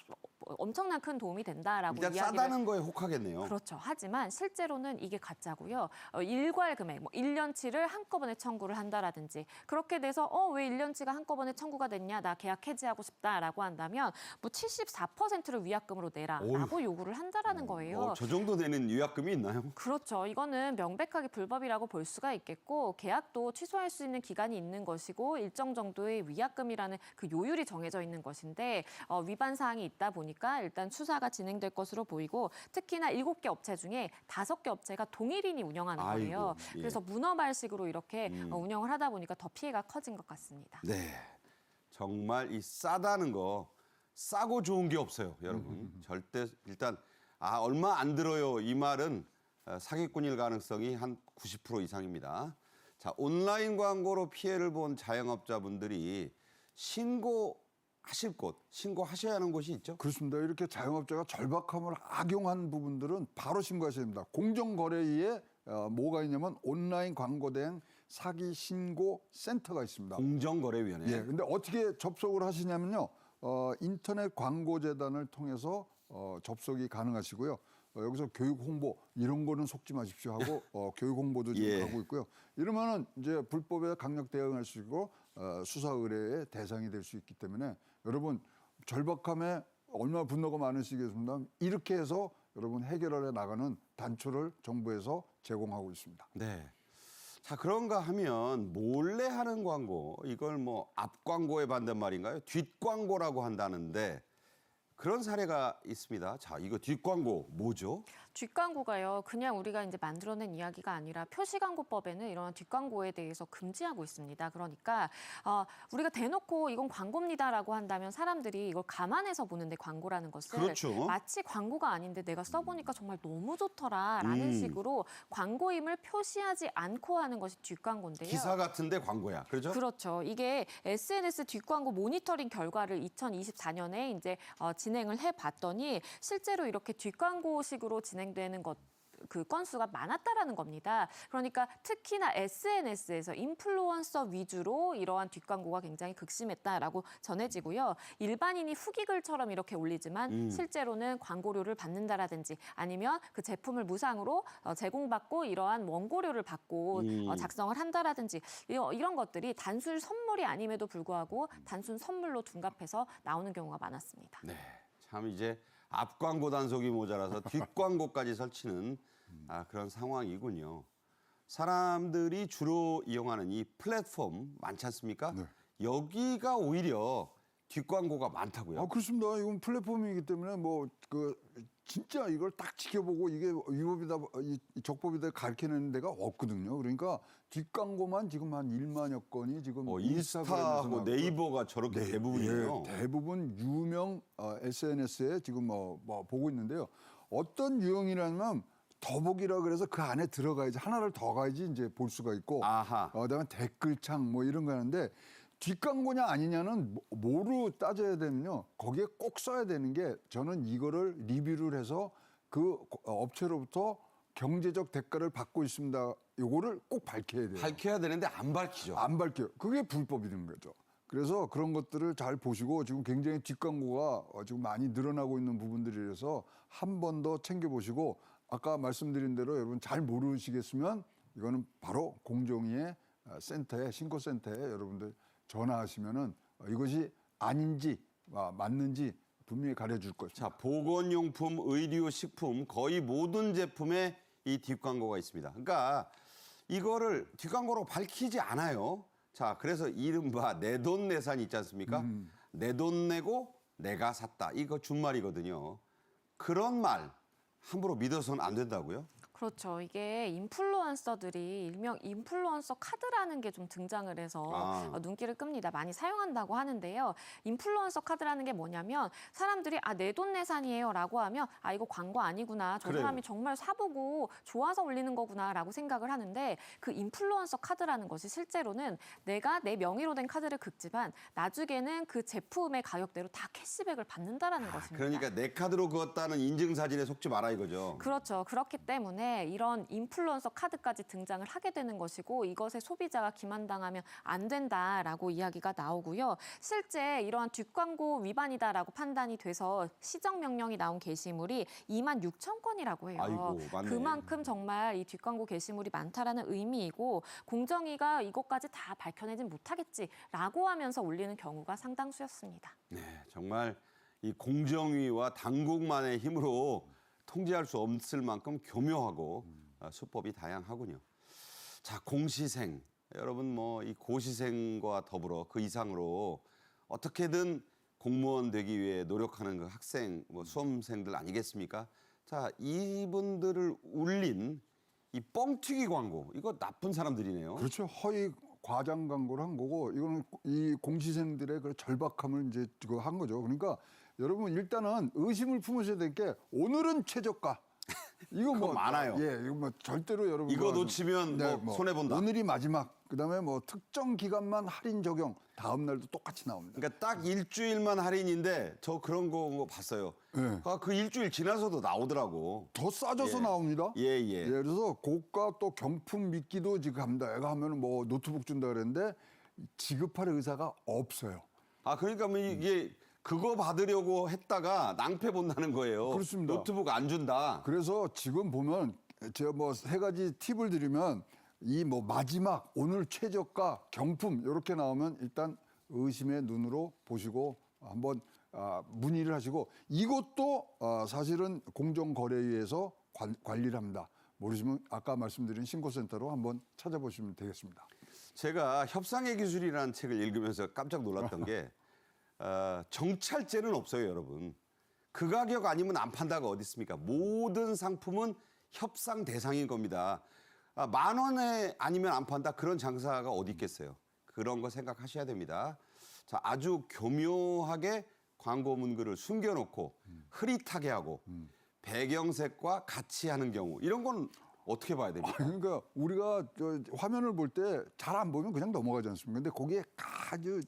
엄청난 큰 도움이 된다라고 일단 이야기를 싸다는 거에 혹하겠네요. 그렇죠. 하지만 실제로는 이게 가짜고요. 일괄 금액, 뭐 1년치를 한꺼번에 청구를 한다라든지 그렇게 돼서 왜 1년치가 한꺼번에 청구가 됐냐, 나 계약 해지하고 싶다라고 한다면 뭐 74%를 위약금으로 내라라고 요구를 한다라는 거예요. 저 정도 되는 위약금이 있나요? 그렇죠. 이거는 명백하게 불법이라고 볼 수가 있겠고 계약도 취소할 수 있는 기간이 있는 것이고 일정 정도의 위약금이라는 그 요율이 정해져 있는 것인데 위반 사항이 있다 보니까 일단 수사가 진행될 것으로 보이고 특히나 7개 업체 중에 5개 업체가 동일인이 운영하는 거예요. 아이고, 예. 그래서 문어발식으로 이렇게 운영을 하다 보니까 더 피해가 커진 것 같습니다. 네. 정말 이 싸다는 거 싸고 좋은 게 없어요, 여러분. 절대 일단 얼마 안 들어요. 이 말은 사기꾼일 가능성이 한 90% 이상입니다. 자, 온라인 광고로 피해를 본 자영업자분들이 신고하실 곳, 신고하셔야 하는 곳이 있죠? 그렇습니다. 이렇게 자영업자가 절박함을 악용한 부분들은 바로 신고하셔야 됩니다. 공정거래위에 뭐가 있냐면 온라인 광고 대행 사기 신고 센터가 있습니다. 공정거래위원회. 예, 근데 어떻게 접속을 하시냐면요. 인터넷 광고재단을 통해서 접속이 가능하시고요. 여기서 교육 홍보 이런 거는 속지 마십시오 하고 교육 홍보도 지금 예. 하고 있고요. 이러면은 이제 불법에 강력 대응할 수 있고 수사 의뢰의 대상이 될 수 있기 때문에 여러분 절박함에 얼마나 분노가 많으시겠습니까? 이렇게 해서 여러분 해결해 나가는 단초를 정부에서 제공하고 있습니다. 네. 자, 그런가 하면 몰래 하는 광고, 이걸 뭐 앞 광고에 반대말인가요? 뒷 광고라고 한다는데 그런 사례가 있습니다. 자, 이거 뒷 광고 뭐죠? 뒷광고가요. 그냥 우리가 이제 만들어낸 이야기가 아니라 표시광고법에는 이런 뒷광고에 대해서 금지하고 있습니다. 그러니까 우리가 대놓고 이건 광고입니다라고 한다면 사람들이 이걸 감안해서 보는데 광고라는 것을 그렇죠. 마치 광고가 아닌데 내가 써보니까 정말 너무 좋더라라는 식으로 광고임을 표시하지 않고 하는 것이 뒷광고인데요. 기사 같은데 광고야. 그렇죠? 그렇죠. 이게 SNS 뒷광고 모니터링 결과를 2024년에 이제 진행을 해봤더니 실제로 이렇게 뒷광고식으로 진행되는 그 건수가 많았다라는 겁니다. 그러니까 특히나 SNS에서 인플루언서 위주로 이러한 뒷광고가 굉장히 극심했다라고 전해지고요. 일반인이 후기글처럼 이렇게 올리지만 실제로는 광고료를 받는다라든지 아니면 그 제품을 무상으로 제공받고 이러한 원고료를 받고 작성을 한다라든지 이런 것들이 단순 선물이 아님에도 불구하고 단순 선물로 둔갑해서 나오는 경우가 많았습니다. 네. 참 이제 앞 광고 단속이 모자라서 뒷 광고까지 설치는 그런 상황이군요. 사람들이 주로 이용하는 이 플랫폼 많지 않습니까? 네. 여기가 오히려 뒷 광고가 많다고요. 그렇습니다. 이건 플랫폼이기 때문에 뭐 진짜 이걸 딱 지켜보고 이게 위법이다, 적법이다 가르치는 데가 없거든요. 그러니까 뒷광고만 지금 한 1만여 건이 지금 인스타하고 네이버가 저렇게 대부분이에요. 예, 대부분 유명 SNS에 지금 뭐 보고 있는데요. 어떤 유형이라면 더보기라 그래서 그 안에 들어가야지 하나를 더 가야지 이제 볼 수가 있고, 아하. 그다음에 댓글창 뭐 이런 거 하는데 뒷광고냐 아니냐는 뭐로 따져야 되면요. 거기에 꼭 써야 되는 게 저는 이거를 리뷰를 해서 그 업체로부터 경제적 대가를 받고 있습니다. 요거를 꼭 밝혀야 돼요. 밝혀야 되는데 안 밝히죠. 안 밝혀요. 그게 불법이라는 거죠. 그래서 그런 것들을 잘 보시고 지금 굉장히 뒷광고가 지금 많이 늘어나고 있는 부분들이라서 한 번 더 챙겨보시고 아까 말씀드린 대로 여러분 잘 모르시겠으면 이거는 바로 공정위의 센터에 신고센터에 여러분들 전화하시면은 이것이 아닌지 맞는지 분명히 가려줄 것입니다. 자, 보건용품, 의료, 식품 거의 모든 제품에 이 뒷광고가 있습니다. 그러니까 이거를 뒷광고로 밝히지 않아요. 자, 그래서 이른바 내돈내산 있지 않습니까? 내 돈 내고 내가 샀다. 이거 준말이거든요. 그런 말 함부로 믿어서는 안 된다고요? 그렇죠. 이게 인플루언서들이 일명 인플루언서 카드라는 게 좀 등장을 해서 눈길을 끕니다. 많이 사용한다고 하는데요. 인플루언서 카드라는 게 뭐냐면 사람들이 내 돈 내산이에요 라고 하면 이거 광고 아니구나. 저 그래요. 사람이 정말 사보고 좋아서 올리는 거구나 라고 생각을 하는데 그 인플루언서 카드라는 것이 실제로는 내가 내 명의로 된 카드를 긁지만 나중에는 그 제품의 가격대로 다 캐시백을 받는다라는 것입니다. 그러니까 내 카드로 그었다는 인증사진에 속지 마라 이거죠. 그렇죠. 그렇기 때문에 이런 인플루언서 카드까지 등장을 하게 되는 것이고 이것에 소비자가 기만당하면 안 된다라고 이야기가 나오고요. 실제 이러한 뒷광고 위반이다라고 판단이 돼서 시정명령이 나온 게시물이 26,000건이라고 해요. 아이고, 많네. 그만큼 정말 이 뒷광고 게시물이 많다라는 의미이고 공정위가 이것까지 다 밝혀내진 못하겠지라고 하면서 올리는 경우가 상당수였습니다. 네, 정말 이 공정위와 당국만의 힘으로 통제할 수 없을 만큼 교묘하고 수법이 다양하군요. 자, 공시생. 여러분 뭐 이 고시생과 더불어 그 이상으로 어떻게든 공무원 되기 위해 노력하는 그 학생, 수험생들 아니겠습니까? 자, 이분들을 울린 이 뻥튀기 광고. 이거 나쁜 사람들이네요. 그렇죠. 허위 과장 광고를 한 거고 이거는 이 공시생들의 그 절박함을 이제 그거 한 거죠. 그러니까 여러분 일단은 의심을 품으셔야 될 게 오늘은 최저가. 이거 그거 많아요. 예, 이거 뭐 절대로 여러분 이거 놓치면 뭐 손해 본다. 오늘이 마지막. 그다음에 뭐 특정 기간만 할인 적용. 다음 날도 똑같이 나옵니다. 그러니까 딱 일주일만 할인인데 저 그런 거 봤어요. 네. 그 일주일 지나서도 나오더라고. 더 싸져서 예. 나옵니다. 예. 그래서 고가 또 경품 미끼도 지금 합니다. 애가 하면 뭐 노트북 준다 그랬는데 지급할 의사가 없어요. 그러니까 뭐 이게 그거 받으려고 했다가 낭패 본다는 거예요. 그렇습니다. 노트북 안 준다. 그래서 지금 보면 제가 뭐 세 가지 팁을 드리면 이 뭐 마지막 오늘 최저가 경품 이렇게 나오면 일단 의심의 눈으로 보시고 한번 문의를 하시고 이것도 사실은 공정거래위에서 관리를 합니다. 모르시면 아까 말씀드린 신고센터로 한번 찾아보시면 되겠습니다. 제가 협상의 기술이라는 책을 읽으면서 깜짝 놀랐던 게 정찰제는 없어요, 여러분. 그 가격 아니면 안 판다가 어디 있습니까? 모든 상품은 협상 대상인 겁니다. 10,000원에 아니면 안 판다 그런 장사가 어디 있겠어요. 그런 거 생각하셔야 됩니다. 자, 아주 교묘하게 광고 문구를 숨겨놓고 흐릿하게 하고 배경색과 같이 하는 경우 이런 건 어떻게 봐야 됩니까? 그러니까 우리가 화면을 볼 때 잘 안 보면 그냥 넘어가지 않습니까? 근데 거기에 아주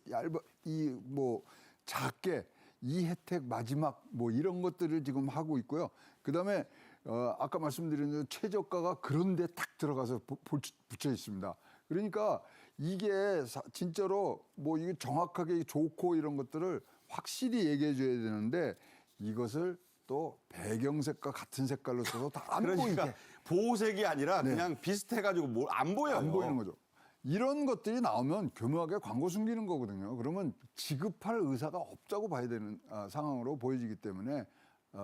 작게 이 혜택 마지막 뭐 이런 것들을 지금 하고 있고요. 그다음에 아까 말씀드린 최저가가 그런데 딱 들어가서 붙여 있습니다. 그러니까 이게 진짜로 뭐 이게 정확하게 좋고 이런 것들을 확실히 얘기해 줘야 되는데 이것을 또 배경색과 같은 색깔로 써서 다 안 그러니까 보이게. 보호색이 아니라 그냥 비슷해가지고 뭘 안 보여요. 안 보이는 거죠. 이런 것들이 나오면 교묘하게 광고 숨기는 거거든요. 그러면 지급할 의사가 없다고 봐야 되는 상황으로 보여지기 때문에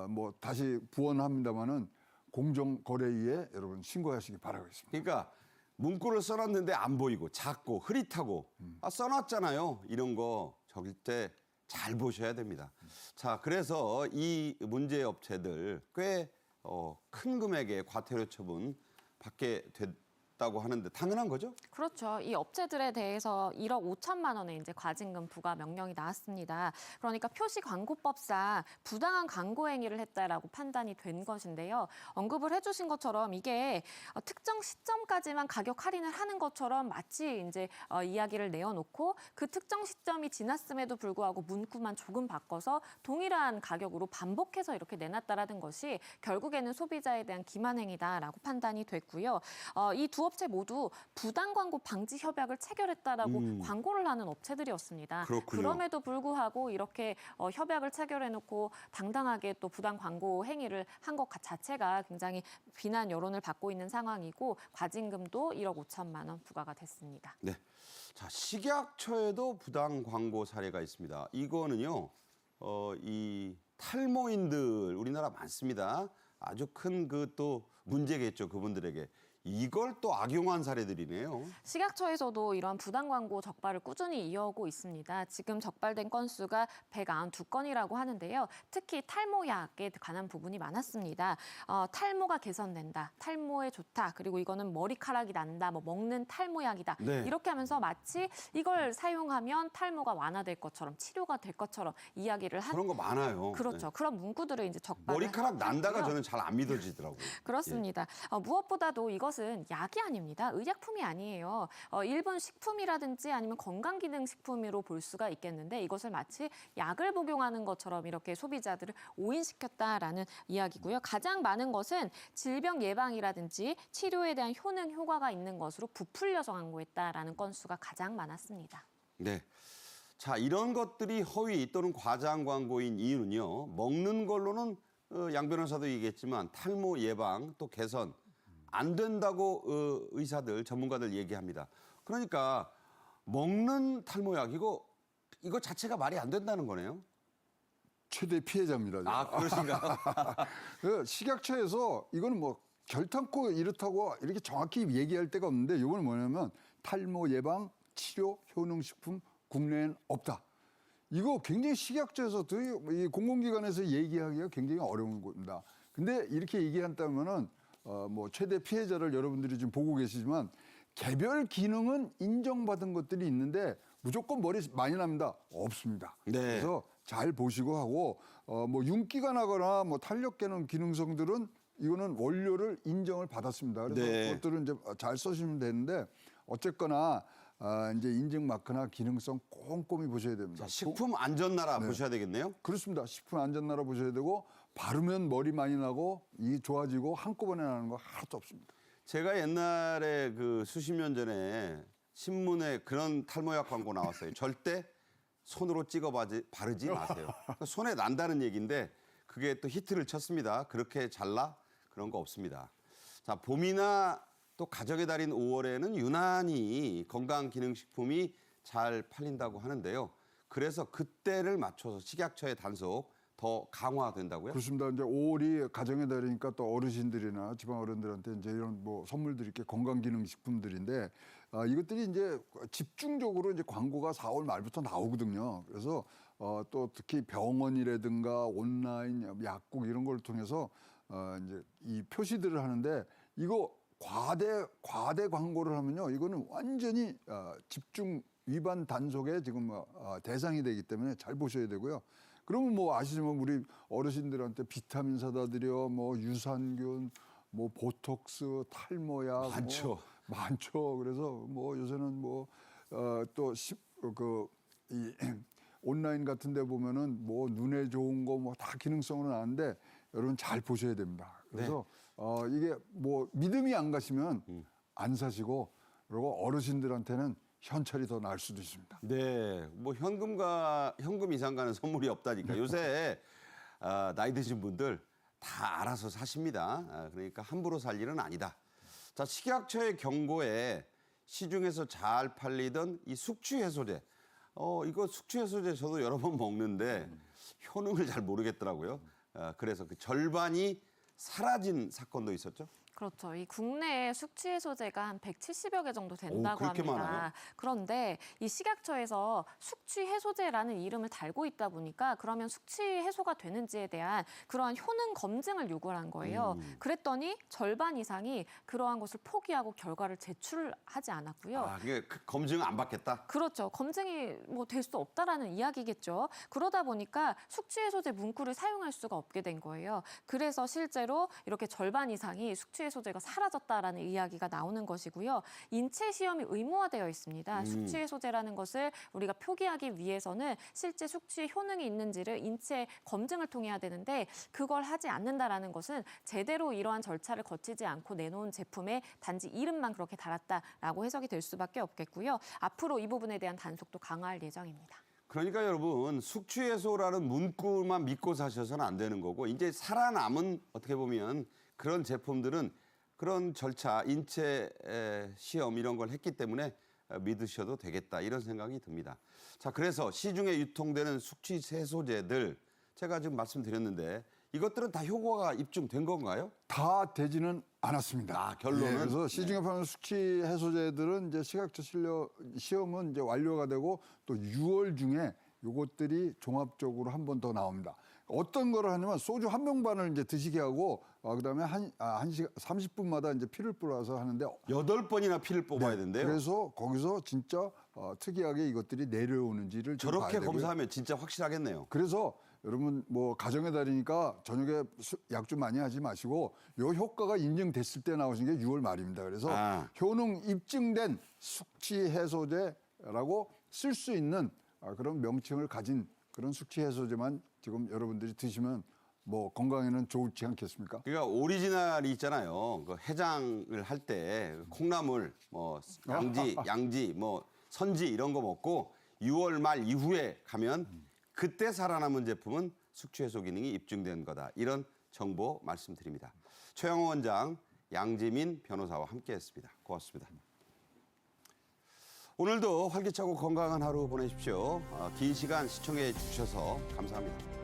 뭐 다시 부언합니다마는 공정거래위에 여러분 신고하시기 바라겠습니다. 그러니까 문구를 써놨는데 안 보이고 작고 흐릿하고 써놨잖아요. 이런 거 적을 때 잘 보셔야 됩니다. 자, 그래서 이 문제 업체들 꽤 큰 금액의 과태료 처분 받게 됐다고 하는데 당연한 거죠? 그렇죠. 이 업체들에 대해서 1억 5천만 원의 이제 과징금 부과 명령이 나왔습니다. 그러니까 표시광고법상 부당한 광고 행위를 했다라고 판단이 된 것인데요. 언급을 해주신 것처럼 이게 특정 시점까지만 가격 할인을 하는 것처럼 마치 이제 이야기를 내어놓고 그 특정 시점이 지났음에도 불구하고 문구만 조금 바꿔서 동일한 가격으로 반복해서 이렇게 내놨다라는 것이 결국에는 소비자에 대한 기만 행위다라고 판단이 됐고요. 이 두 업체 모두 부당 광고 방지 협약을 체결했다라고 광고를 하는 업체들이었습니다. 그렇군요. 그럼에도 불구하고 이렇게 협약을 체결해놓고 당당하게 또 부당 광고 행위를 한 것 자체가 굉장히 비난 여론을 받고 있는 상황이고 과징금도 1억 5천만 원 부과가 됐습니다. 네. 자, 식약처에도 부당 광고 사례가 있습니다. 이거는요, 이 탈모인들 우리나라 많습니다. 아주 큰 그 또 문제겠죠, 그분들에게. 이걸 또 악용한 사례들이네요. 식약처에서도 이러한 부당 광고 적발을 꾸준히 이어오고 있습니다. 지금 적발된 건수가 192건이라고 하는데요. 특히 탈모약에 관한 부분이 많았습니다. 탈모가 개선된다, 탈모에 좋다, 그리고 이거는 머리카락이 난다, 뭐 먹는 탈모약이다. 네. 이렇게 하면서 마치 이걸 사용하면 탈모가 완화될 것처럼 치료가 될 것처럼 이야기를 한 그런 거 많아요. 그렇죠. 네. 그런 문구들을 이제 적발을 머리카락 난다가 하고요. 저는 잘 안 믿어지더라고요. 그렇습니다. 무엇보다도 이것은 약이 아닙니다. 의약품이 아니에요. 일본 식품이라든지 아니면 건강기능식품으로 볼 수가 있겠는데 이것을 마치 약을 복용하는 것처럼 이렇게 소비자들을 오인시켰다라는 이야기고요. 가장 많은 것은 질병 예방이라든지 치료에 대한 효능, 효과가 있는 것으로 부풀려서 광고했다라는 건수가 가장 많았습니다. 네. 자, 이런 것들이 허위 또는 과장 광고인 이유는요. 먹는 걸로는 양 변호사도 얘기했지만 탈모 예방 또 개선 안 된다고 의사들, 전문가들 얘기합니다. 그러니까 먹는 탈모약 이거 자체가 말이 안 된다는 거네요. 최대 피해자입니다. 제가. 아, 그러신가요? 그 식약처에서 이거는 뭐 결탄코 이렇다고 이렇게 정확히 얘기할 데가 없는데 이거는 뭐냐면 탈모 예방 치료 효능식품 국내엔 없다. 이거 굉장히 식약처에서도 이 공공기관에서 얘기하기가 굉장히 어려운 겁니다. 근데 이렇게 얘기한다면은 뭐 최대 피해자를 여러분들이 지금 보고 계시지만 개별 기능은 인정받은 것들이 있는데 무조건 머리 많이 납니다. 없습니다. 네. 그래서 잘 보시고 하고 뭐 윤기가 나거나 뭐 탄력계는 기능성들은 이거는 원료를 인정을 받았습니다. 그래서 네. 그것들은 이제 잘 써주시면 되는데 어쨌거나 이제 인증 마크나 기능성 꼼꼼히 보셔야 됩니다. 자, 식품 안전 나라 보셔야 되겠네요. 그렇습니다. 식품 안전 나라 보셔야 되고 바르면 머리 많이 나고 이 좋아지고 한꺼번에 나는 거 하나도 없습니다. 제가 옛날에 그 수십 년 전에 신문에 그런 탈모약 광고 나왔어요. 절대 손으로 찍어 바르지 마세요. 손에 난다는 얘기인데 그게 또 히트를 쳤습니다. 그렇게 잘라? 그런 거 없습니다. 자, 봄이나 또 가정의 달인 5월에는 유난히 건강기능식품이 잘 팔린다고 하는데요. 그래서 그때를 맞춰서 식약처의 단속 더 강화된다고요? 그렇습니다. 이제 5월이 가정의 달이니까 또 어르신들이나 지방 어른들한테 이제 이런 뭐 선물들이 이렇게 건강기능식품들인데 이것들이 이제 집중적으로 이제 광고가 4월 말부터 나오거든요. 그래서 또 특히 병원이라든가 온라인 약국 이런 걸 통해서 이제 이 표시들을 하는데 이거 과대 광고를 하면요, 이거는 완전히 집중 위반 단속의 지금 대상이 되기 때문에 잘 보셔야 되고요. 그러면 뭐 아시지만 우리 어르신들한테 비타민 사다 드려, 뭐 유산균, 뭐 보톡스, 탈모약 많죠. 많죠. 그래서 뭐 요새는 뭐 또 이 온라인 같은 데 보면은 뭐 눈에 좋은 거 뭐 다 기능성으로 나왔는데 여러분 잘 보셔야 됩니다. 그래서 이게 뭐 믿음이 안 가시면 안 사시고 그리고 어르신들한테는 현찰이 더 나을 수도 있습니다. 네, 뭐 현금 이상 가는 선물이 없다니까. 요새 나이 드신 분들 다 알아서 사십니다. 그러니까 함부로 살 일은 아니다. 자, 식약처의 경고에 시중에서 잘 팔리던 이 숙취 해소제. 이거 숙취 해소제 저도 여러 번 먹는데 효능을 잘 모르겠더라고요. 그래서 그 절반이 사라진 사건도 있었죠. 그렇죠. 이 국내에 숙취 해소제가 한 170여 개 정도 된다고 그렇게 합니다. 많아요? 그런데 이 식약처에서 숙취 해소제라는 이름을 달고 있다 보니까 그러면 숙취 해소가 되는지에 대한 그러한 효능 검증을 요구를 한 거예요. 그랬더니 절반 이상이 그러한 것을 포기하고 결과를 제출하지 않았고요. 그게 검증 안 받겠다? 그렇죠. 검증이 뭐 될 수 없다라는 이야기겠죠. 그러다 보니까 숙취 해소제 문구를 사용할 수가 없게 된 거예요. 그래서 실제로 이렇게 절반 이상이 숙취 해소제가 사라졌다라는 이야기가 나오는 것이고요. 인체 시험이 의무화되어 있습니다. 숙취 해소제라는 것을 우리가 표기하기 위해서는 실제 숙취의 효능이 있는지를 인체 검증을 통해야 되는데 그걸 하지 않는다라는 것은 제대로 이러한 절차를 거치지 않고 내놓은 제품에 단지 이름만 그렇게 달았다라고 해석이 될 수밖에 없겠고요. 앞으로 이 부분에 대한 단속도 강화할 예정입니다. 그러니까 여러분 숙취 해소라는 문구만 믿고 사셔서는 안 되는 거고 이제 살아남은 어떻게 보면 그런 제품들은 그런 절차, 인체 시험 이런 걸 했기 때문에 믿으셔도 되겠다 이런 생각이 듭니다. 자, 그래서 시중에 유통되는 숙취 해소제들 제가 지금 말씀드렸는데 이것들은 다 효과가 입증된 건가요? 다 되지는 않았습니다. 아, 결론은? 그래서 시중에 숙취 해소제들은 이제 시각적 시험은 이제 완료가 되고 또 6월 중에 요것들이 종합적으로 한 번 더 나옵니다. 어떤 거를 하냐면 소주 한 병 반을 이제 드시게 하고 그다음에 한 시간 30분마다 이제 피를 뿌려서 하는데 8번이나 피를 뽑아야 된대요. 그래서 거기서 진짜 특이하게 이것들이 내려오는지를 좀 봐야 저렇게 되고요. 검사하면 진짜 확실하겠네요. 그래서 여러분 뭐 가정의 달이니까 저녁에 약 좀 많이 하지 마시고 요 효과가 인증됐을 때 나오신 게 6월 말입니다. 그래서 효능 입증된 숙취 해소제라고 쓸 수 있는 그런 명칭을 가진 그런 숙취 해소제만 지금 여러분들이 드시면 뭐 건강에는 좋지 않겠습니까? 그러니까 오리지널이 있잖아요. 그 해장을 할 때 콩나물, 뭐 양지, 뭐 선지 이런 거 먹고 6월 말 이후에 가면 그때 살아남은 제품은 숙취 해소 기능이 입증된 거다. 이런 정보 말씀드립니다. 최영호 원장, 양지민 변호사와 함께했습니다. 고맙습니다. 오늘도 활기차고 건강한 하루 보내십시오. 긴 시간 시청해 주셔서 감사합니다.